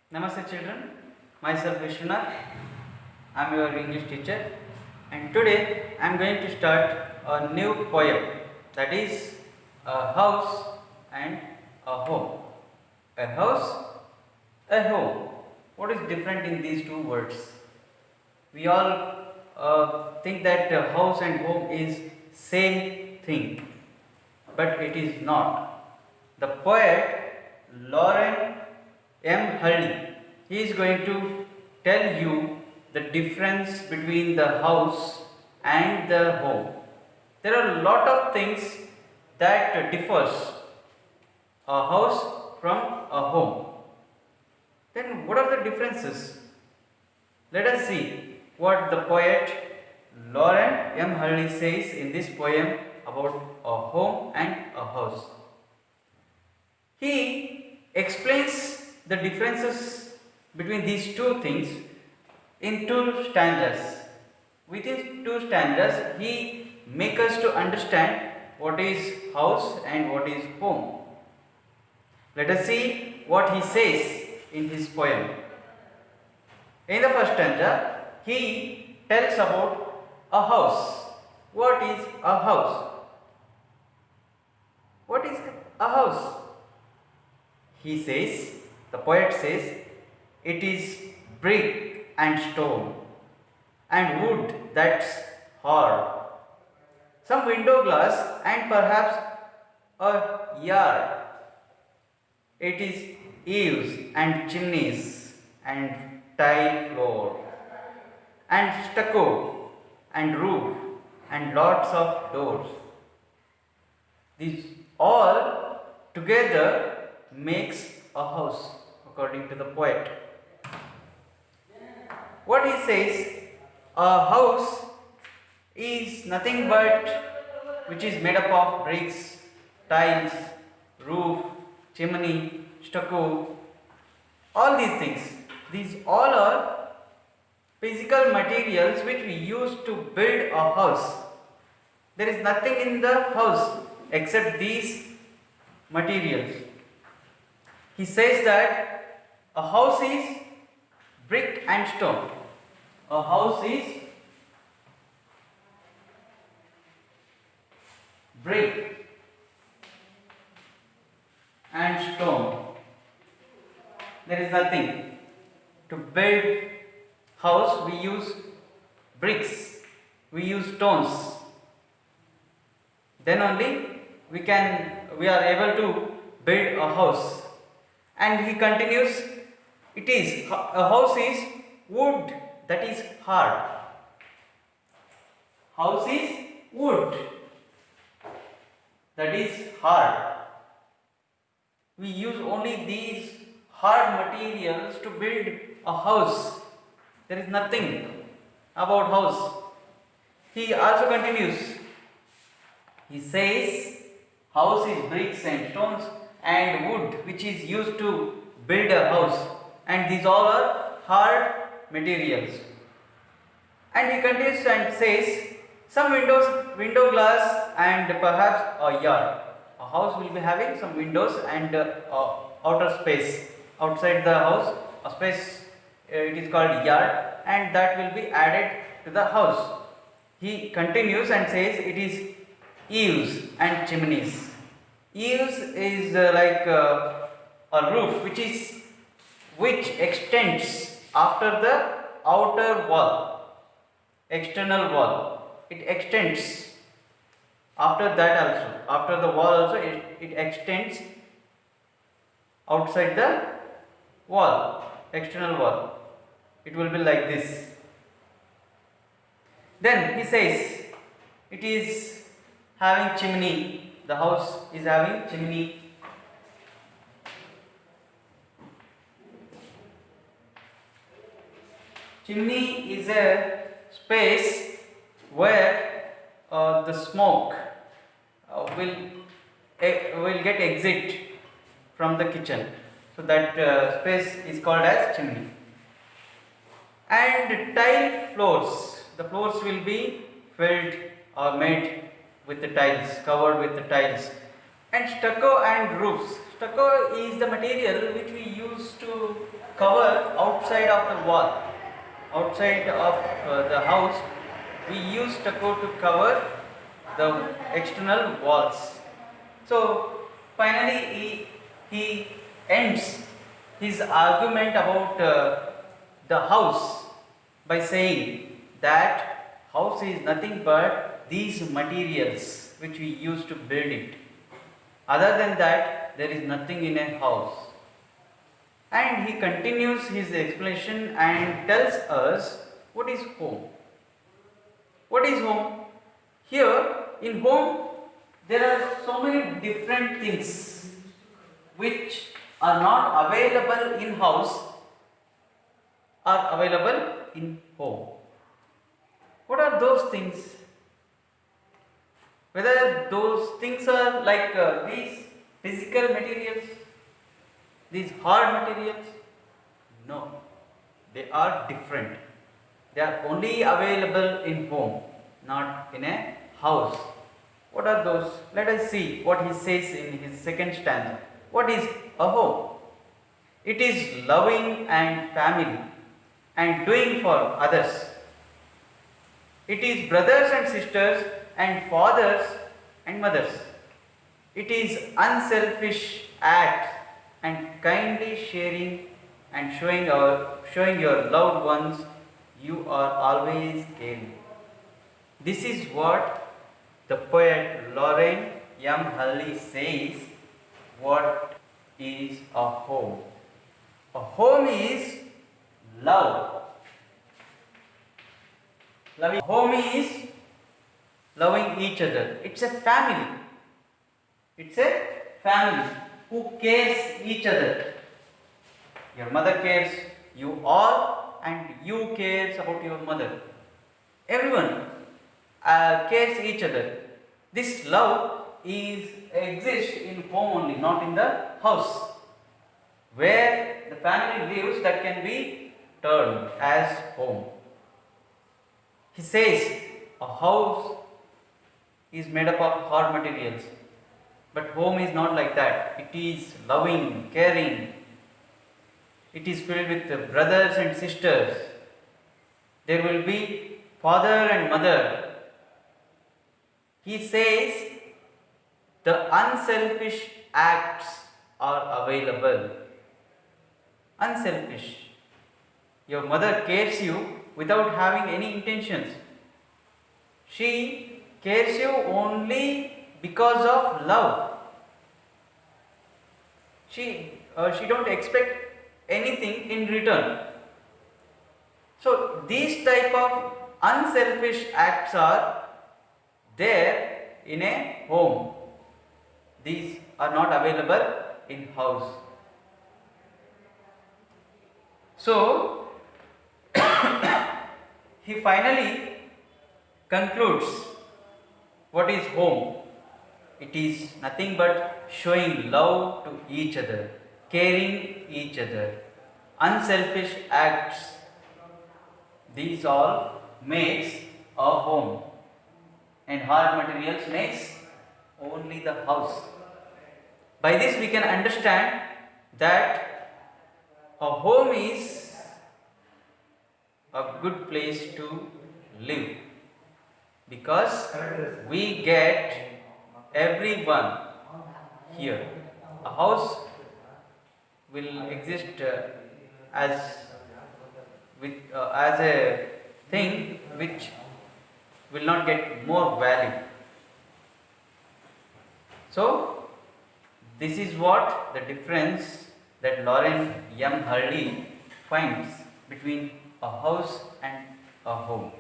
Namaste children, myself Vishwanath, I am your English teacher and today I am going to start a new poem, that is a house and a home. A house, a home. What is different in these two words? We all think that house and home is same thing, but it is not. The poet Lauren M. Hurley, he is going to tell you the difference between the house and the home. There are a lot of things that differs a house from a home. Then what are the differences? Let us see what the poet Lauren M. Hurley says in this poem about a home and a house. He explains the differences between these two things in two stanzas. Within two stanzas, he makes us to understand what is house and what is home. Let us see what he says in his poem. In the first stanza, he tells about a house. What is a house? What is a house? He says, the poet says, it is brick and stone and wood that's hard, some window glass and perhaps a yard. It is eaves and chimneys and tile floor and stucco and roof and lots of doors. These all together makes a house according to the poet. What he says, a house is nothing but which is made up of bricks, tiles, roof, chimney, stucco, all these things. These all are physical materials which we use to build a house. There is nothing in the house except these materials. He says that a house is brick and stone. A house is brick and stone. There is nothing. To build house we use bricks, we use stones. Then only we are able to build a house. And he continues, a house is wood that is hard. House is wood that is hard. We use only these hard materials to build a house. There is nothing about house. He also continues. He says, house is bricks and stones and wood which is used to build a house, and these all are hard materials. And he continues and says, some window glass and perhaps a yard. A house will be having some windows and outer space. Outside the house, a space, it is called yard, and that will be added to the house. He continues and says it is eaves and chimneys. Eaves is like a roof which extends after the outer wall, external wall. It extends after that also. After the wall also it extends outside the wall, external wall. It will be like this. Then he says it is having chimney. The house is having chimney. Chimney is a space where the smoke will get exit from the kitchen. So that space is called as chimney. And tile floors. The floors will be filled or made with the tiles, covered with the tiles. And stucco and roofs. Stucco is the material which we use to cover outside of the wall, outside of the house. We use stucco to cover the external walls. So finally he ends his argument about the house by saying that house is nothing but these materials which we use to build it. Other than that, there is nothing in a house. And he continues his explanation and tells us what is home. What is home? Here in home there are so many different things which are not available in house are available in home. What are those things? Whether those things are like these physical materials, these hard materials? No, they are different. They are only available in home, not in a house. What are those? Let us see what he says in his second stanza. What is a home? It is loving and family and doing for others. It is brothers and sisters and fathers and mothers. It is unselfish act and kindly sharing and showing your loved ones you are always caring. This is what the poet Lauren M. Hully says. What is a home? A home is love. Loving. Home is loving each other. It's a family. It's a family who cares each other. Your mother cares you all, and you cares about your mother. Everyone cares each other. This love exists in home only, not in the house. Where the family lives, that can be termed as home. He says a house is made up of hard materials, but home is not like that. It is loving, caring. It is filled with brothers and sisters. There will be father and mother. He says the unselfish acts are available. Unselfish. Your mother cares you without having any intentions. She cares you only because of love. She don't expect anything in return. So these type of unselfish acts are there in a home. These are not available in house. So he finally concludes what is home. It is nothing but showing love to each other, caring each other, unselfish acts. These all makes a home, and hard materials makes only the house. By this we can understand that a home is a good place to live, because we get everyone here. A house will exist as a thing which will not get more value. So this is what the difference that Lauren M. Hully finds between a house and a home.